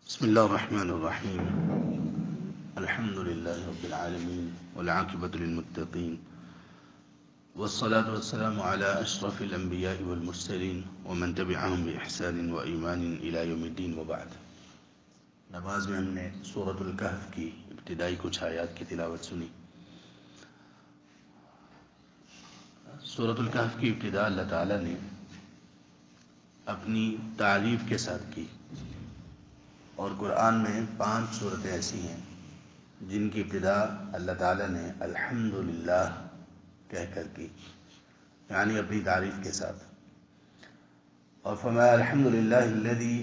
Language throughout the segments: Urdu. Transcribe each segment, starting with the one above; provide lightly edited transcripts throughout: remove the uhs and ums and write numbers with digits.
بسم الله الرحمن الرحيم. الحمد لله رب العالمين والعاقبة للمتقين والصلاة والسلام على أشرف الأنبياء والمرسلين ومن تبعهم بإحسان وإيمان إلى يوم الدين وبعد. نماز میں ہم نے سورۃ الکہف کی ابتدائی کچھ آیات کی تلاوت سنی. سورۃ الکہف کی ابتدا اللہ تعالیٰ نے اپنی تعریف کے ساتھ کی، اور قرآن میں 5 صورتیں ایسی ہیں جن کی ابتدا اللہ تعالیٰ نے الحمدللہ کہہ کر کی، یعنی اپنی تعریف کے ساتھ. اور فرمایا الحمدللہ الذی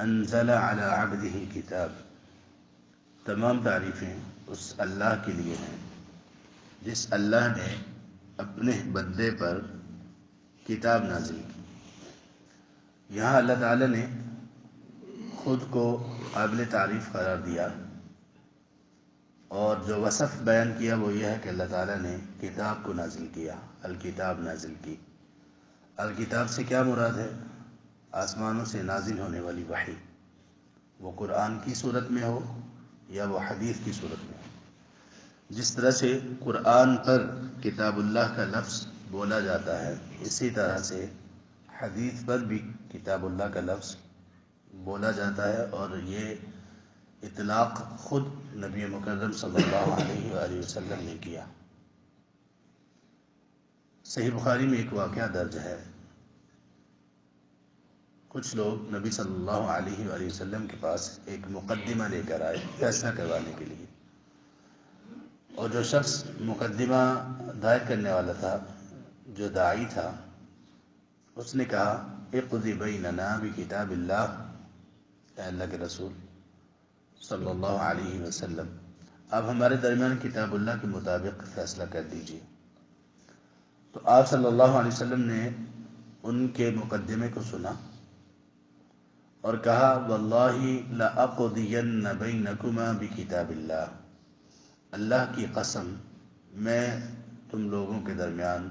انزل علی عبدہ الکتاب. تمام تعریفیں اس اللہ کے لیے ہیں جس اللہ نے اپنے بندے پر کتاب نازل کی. یہاں اللہ تعالیٰ نے خود کو قابل تعریف قرار دیا، اور جو وصف بیان کیا وہ یہ ہے کہ اللہ تعالیٰ نے کتاب کو نازل کیا، الکتاب نازل کی. الکتاب سے کیا مراد ہے؟ آسمانوں سے نازل ہونے والی وحی، وہ قرآن کی صورت میں ہو یا وہ حدیث کی صورت میں ہو. جس طرح سے قرآن پر کتاب اللہ کا لفظ بولا جاتا ہے، اسی طرح سے حدیث پر بھی کتاب اللہ کا لفظ بولا جاتا ہے، اور یہ اطلاق خود نبی مکرم صلی اللہ علیہ وآلہ وسلم نے کیا. صحیح بخاری میں ایک واقعہ درج ہے. کچھ لوگ نبی صلی اللہ علیہ وآلہ وسلم کے پاس ایک مقدمہ لے کر آئے فیصلہ کروانے کے لیے، اور جو شخص مقدمہ دائر کرنے والا تھا، جو داعی تھا، اس نے کہا اقضی بیننا بکتاب اللہ، اے اللہ کے رسول صلی اللہ علیہ وسلم، آپ ہمارے درمیان کتاب اللہ کے مطابق فیصلہ کر دیجیے. تو آپ صلی اللہ علیہ وسلم نے ان کے مقدمے کو سنا اور کہا واللہ لأقضین بینکما بکتاب اللہ، اللہ کی قسم میں تم لوگوں کے درمیان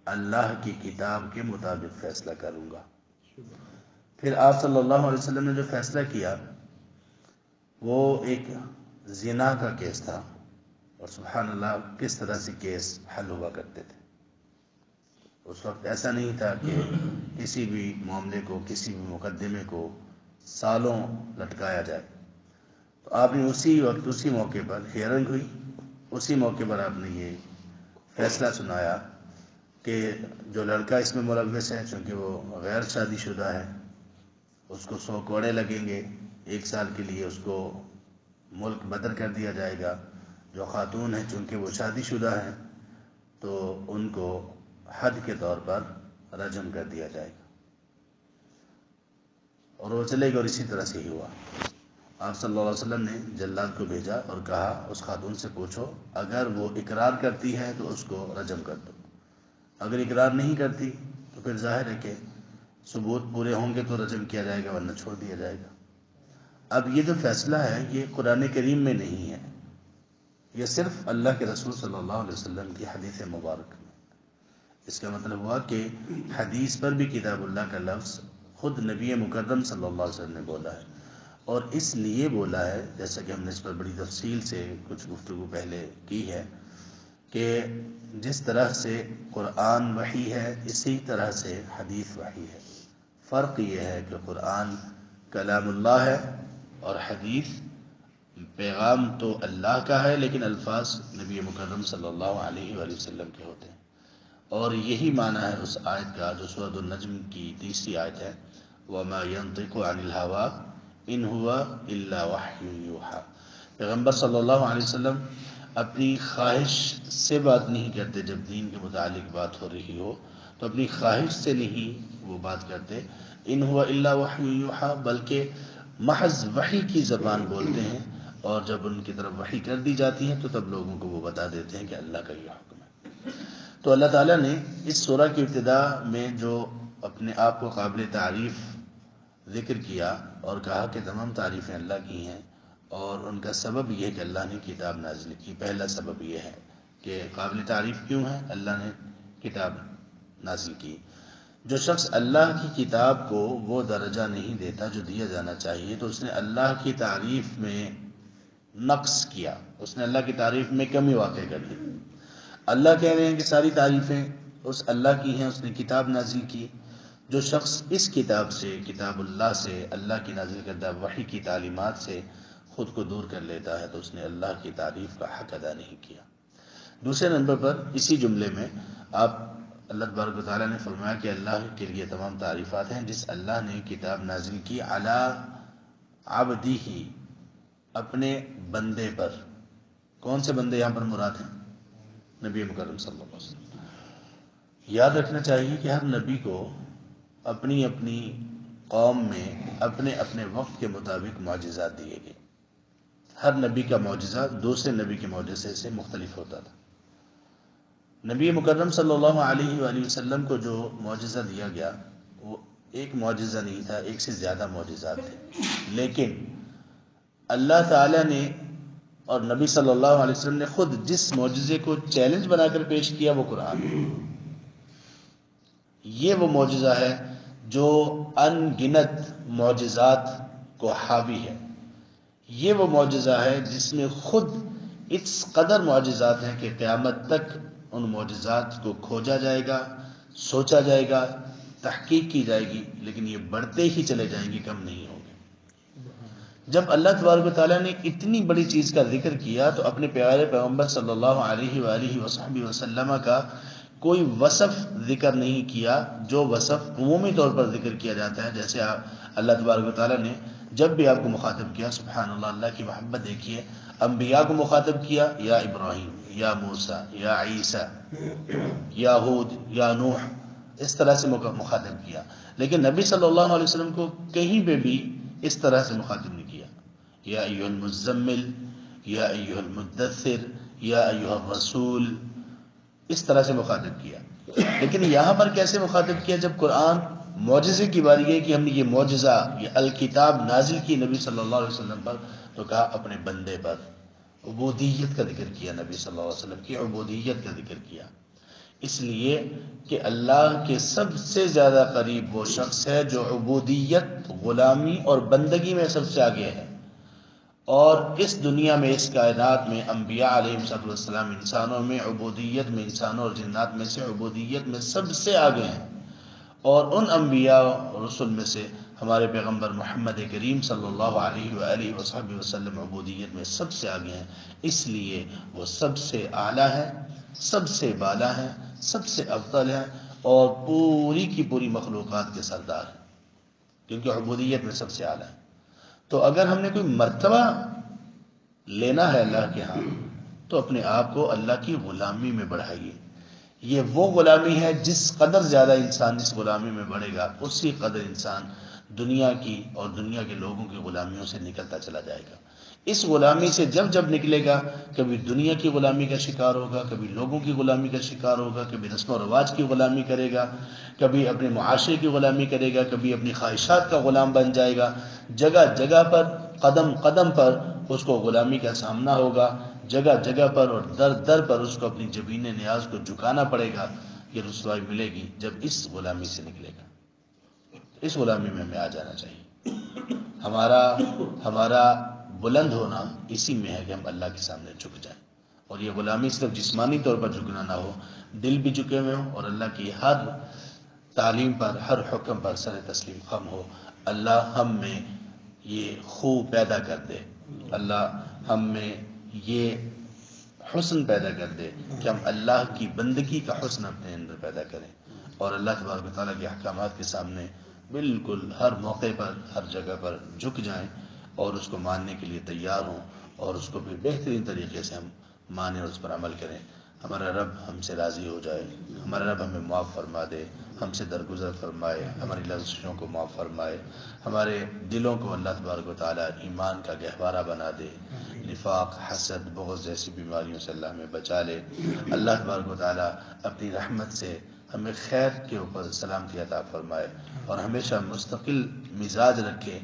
اللہ کی کتاب کے مطابق فیصلہ کروں گا. پھر آپ صلی اللہ علیہ وسلم نے جو فیصلہ کیا وہ ایک زنا کا کیس تھا، اور سبحان اللہ کس طرح سے کیس حل ہوا کرتے تھے. اس وقت ایسا نہیں تھا کہ کسی بھی معاملے کو، کسی بھی مقدمے کو سالوں لٹکایا جائے. تو آپ نے اسی وقت، اسی موقع پر ہیئرنگ ہوئی، اسی موقع پر آپ نے یہ فیصلہ سنایا کہ جو لڑکا اس میں ملوث ہے، چونکہ وہ غیر شادی شدہ ہے، اس کو 100 کوڑے لگیں گے، 1 سال کے لیے اس کو ملک بدر کر دیا جائے گا. جو خاتون ہیں چونکہ وہ شادی شدہ ہیں تو ان کو حد کے طور پر رجم کر دیا جائے گا. اور وہ چلے گا، اور اسی طرح سے ہی ہوا. آپ صلی اللہ علیہ وسلم نے جلاد کو بھیجا اور کہا اس خاتون سے پوچھو، اگر وہ اقرار کرتی ہے تو اس کو رجم کر دو، اگر اقرار نہیں کرتی تو پھر ظاہر ہے کہ ثبوت پورے ہوں گے تو رجم کیا جائے گا، ورنہ چھوڑ دیا جائے گا. اب یہ جو فیصلہ ہے یہ قرآن کریم میں نہیں ہے، یہ صرف اللہ کے رسول صلی اللہ علیہ وسلم کی حدیث مبارک میں. اس کا مطلب ہوا کہ حدیث پر بھی کتاب اللہ کا لفظ خود نبی مکرم صلی اللہ علیہ وسلم نے بولا ہے، اور اس لیے بولا ہے، جیسا کہ ہم نے اس پر بڑی تفصیل سے کچھ گفتگو پہلے کی ہے، کہ جس طرح سے قرآن وحی ہے اسی طرح سے حدیث وحی ہے. فرق یہ ہے کہ قرآن کلام اللہ ہے اور حدیث پیغام تو اللہ کا ہے لیکن الفاظ نبی مکرم صلی اللہ علیہ وآلہ وسلم کے ہوتے ہیں. اور یہی معنی ہے اس آیت کا جو سورۃ النجم کی 3ری آیت ہے، وَمَا يَنطِقُ عَنِ الْهَوَىٰ إِنْ هُوَ إِلَّا وَحْيٌ يُوحَىٰ. پیغمبر صلی اللہ علیہ وسلم اپنی خواہش سے بات نہیں کرتے. جب دین کے متعلق بات ہو رہی ہو تو اپنی خواہش سے نہیں وہ بات کرتے، إِنْ هُوَ إِلَّا وَحْيٌ يُوحَىٰ، بلکہ محض وحی کی زبان بولتے ہیں، اور جب ان کی طرف وحی کر دی جاتی ہے تو تب لوگوں کو وہ بتا دیتے ہیں کہ اللہ کا یہ حکم ہے. تو اللہ تعالیٰ نے اس سورہ کی ابتدا میں جو اپنے آپ کو قابل تعریف ذکر کیا اور کہا کہ تمام تعریفیں اللہ کی ہیں، اور ان کا سبب یہ ہے کہ اللہ نے کتاب نازل کی. پہلا سبب یہ ہے کہ قابل تعریف کیوں ہے، اللہ نے کتاب نازل کی. جو شخص اللہ کی کتاب کو وہ درجہ نہیں دیتا جو دیا جانا چاہیے تو اس نے اللہ کی تعریف میں نقص کیا، اس نے اللہ کی تعریف میں کمی واقع کر دی۔ اللہ کہہ رہے ہیں کہ ساری تعریفیں اس اللہ کی ہیں، اس نے کتاب نازل کی۔ جو شخص اس کتاب سے، کتاب اللہ سے، اللہ کی نازل کردہ وحی کی تعلیمات سے خود کو دور کر لیتا ہے تو اس نے اللہ کی تعریف کا حق ادا نہیں کیا۔ دوسرے نمبر پر اسی جملے میں آپ اللہ تبارک و تعالیٰ نے فرمایا کہ اللہ کے لیے تمام تعریفات ہیں جس اللہ نے کتاب نازل کی علی عبدہ، اپنے بندے پر۔ کون سے بندے یہاں پر مراد ہیں؟ نبی مکرم صلی اللہ علیہ وسلم۔ یاد رکھنا چاہیے کہ ہر نبی کو اپنی اپنی قوم میں اپنے اپنے وقت کے مطابق معجزات دیے گئے۔ ہر نبی کا معجزہ دوسرے نبی کے معجزے سے مختلف ہوتا تھا۔ نبی مکرم صلی اللہ علیہ وآلہ وسلم کو جو معجزہ دیا گیا وہ ایک معجزہ نہیں تھا، ایک سے زیادہ معجزات تھے، لیکن اللہ تعالیٰ نے اور نبی صلی اللہ علیہ وسلم نے خود جس معجزے کو چیلنج بنا کر پیش کیا وہ قرآن ہے۔ یہ وہ معجزہ ہے جو ان گنت معجزات کو حاوی ہے۔ یہ وہ معجزہ ہے جس میں خود اس قدر معجزات ہیں کہ قیامت تک ان معجزات کو کھوجا جائے گا، سوچا جائے گا، تحقیق کی جائے گی، لیکن یہ بڑھتے ہی چلے جائیں گے، کم نہیں ہوں گے۔ جب اللہ تبارک و تعالیٰ نے اتنی بڑی چیز کا ذکر کیا تو اپنے پیارے پیغمبر صلی اللہ علیہ وآلہ وصحبہ وسلم کا کوئی وصف ذکر نہیں کیا جو وصف عمومی طور پر ذکر کیا جاتا ہے۔ جیسے اللہ تبارک و تعالیٰ نے جب بھی آپ کو مخاطب کیا، سبحان اللہ، اللہ کی محبت دیکھیے، انبیاء کو مخاطب کیا، یا ابراہیم، یا موسیٰ، یا عیسیٰ، یا ہود، یا نوح، اس طرح سے مخاطب کیا، لیکن نبی صلی اللہ علیہ وسلم کو کہیں پہ بھی اس طرح سے مخاطب نہیں کیا۔ یا ایھا المزمل، یا ایھا المدثر، یا ایھا الرسول، اس طرح سے مخاطب کیا۔ لیکن یہاں پر کیسے مخاطب کیا؟ جب قرآن معجزے کی باری ہے کہ ہم نے یہ معجزہ، یہ الکتاب نازل کی نبی صلی اللہ علیہ وسلم پر، تو کہا اپنے بندے پر، عبودیت کا ذکر کیا، نبی صلی اللہ علیہ وسلم کی عبودیت کا ذکر کیا، اس لیے کہ اللہ کے سب سے زیادہ قریب وہ شخص ہے جو عبودیت، غلامی اور بندگی میں سب سے آگے ہے۔ اور اس دنیا میں، اس کائنات میں انبیاء علیہ السلام انسانوں میں عبودیت میں، انسانوں اور جنات میں سے عبودیت میں سب سے آگے ہیں، اور ان انبیاء اور رسل میں سے ہمارے پیغمبر محمد کریم صلی اللہ علیہ وآلہ وصحبہ وسلم عبودیت میں سب سے آگے ہیں، اس لیے وہ سب سے اعلیٰ ہے، سب سے بالا ہے، سب سے افضل ہے، اور پوری کی پوری مخلوقات کے سردار ہیں، کیونکہ عبودیت میں سب سے اعلیٰ ہے۔ تو اگر ہم نے کوئی مرتبہ لینا ہے اللہ کے ہاں تو اپنے آپ کو اللہ کی غلامی میں بڑھائیے۔ یہ وہ غلامی ہے جس قدر زیادہ انسان اس غلامی میں بڑھے گا اسی قدر انسان دنیا کی اور دنیا کے لوگوں کی غلامیوں سے نکلتا چلا جائے گا۔ اس غلامی سے جب جب نکلے گا، کبھی دنیا کی غلامی کا شکار ہوگا، کبھی لوگوں کی غلامی کا شکار ہوگا، کبھی رسم و رواج کی غلامی کرے گا، کبھی اپنے معاشرے کی غلامی کرے گا، کبھی اپنی خواہشات کا غلام بن جائے گا۔ جگہ جگہ پر، قدم قدم پر اس کو غلامی کا سامنا ہوگا، جگہ جگہ پر اور در در پر اس کو اپنی جبین نیاز کو جھکانا پڑے گا۔ یہ رسوائی ملے گی جب اس غلامی سے نکلے گا۔ اس غلامی میں ہمیں آ جانا چاہیے۔ ہمارا بلند ہونا اسی میں ہے کہ ہم اللہ کے سامنے جھک جائیں، اور یہ غلامی صرف جسمانی طور پر جھکنا نہ ہو، دل بھی جھکے ہوئے ہوں، اور اللہ کی ہر تعلیم پر، ہر حکم پر سر تسلیم خم ہو۔ اللہ ہم میں یہ خو پیدا کر دے، اللہ ہم میں یہ حسن پیدا کر دے کہ ہم اللہ کی بندگی کا حسن اپنے اندر پیدا کریں، اور اللہ تبارک و تعالیٰ کے احکامات کے سامنے بالکل ہر موقع پر، ہر جگہ پر جھک جائیں اور اس کو ماننے کے لیے تیار ہوں، اور اس کو پھر بہترین طریقے سے ہم مانیں اور اس پر عمل کریں۔ ہمارا رب ہم سے راضی ہو جائے، ہمارا رب ہمیں معاف فرما دے، ہم سے درگزر فرمائے، ہماری لغزشوں کو معاف فرمائے، ہمارے دلوں کو اللہ تبارک و تعالیٰ ایمان کا گہوارہ بنا دے، نفاق، حسد، بغض جیسی بیماریوں سے اللہ ہمیں بچا لے۔ اللہ تبارک و تعالیٰ اپنی رحمت سے ہمیں خیر کے اوپر سلامتی عطا فرمائے، اور ہمیشہ مستقل مزاج رکھے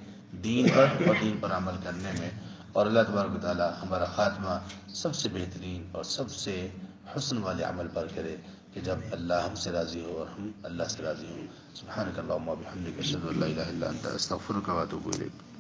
دین پر اور دین پر عمل کرنے میں، اور اللہ تبارک و تعالیٰ ہمارا خاتمہ سب سے بہترین اور سب سے حسن والے عمل پر کرے۔ کہ جب اللہ ہم سے راضی ہو اور ہم اللہ سے راضی ہوں۔ سبحانک اللہم و بحمدک، اشہد ان لا الہ الا انت، استغفرک و اتوب الیک۔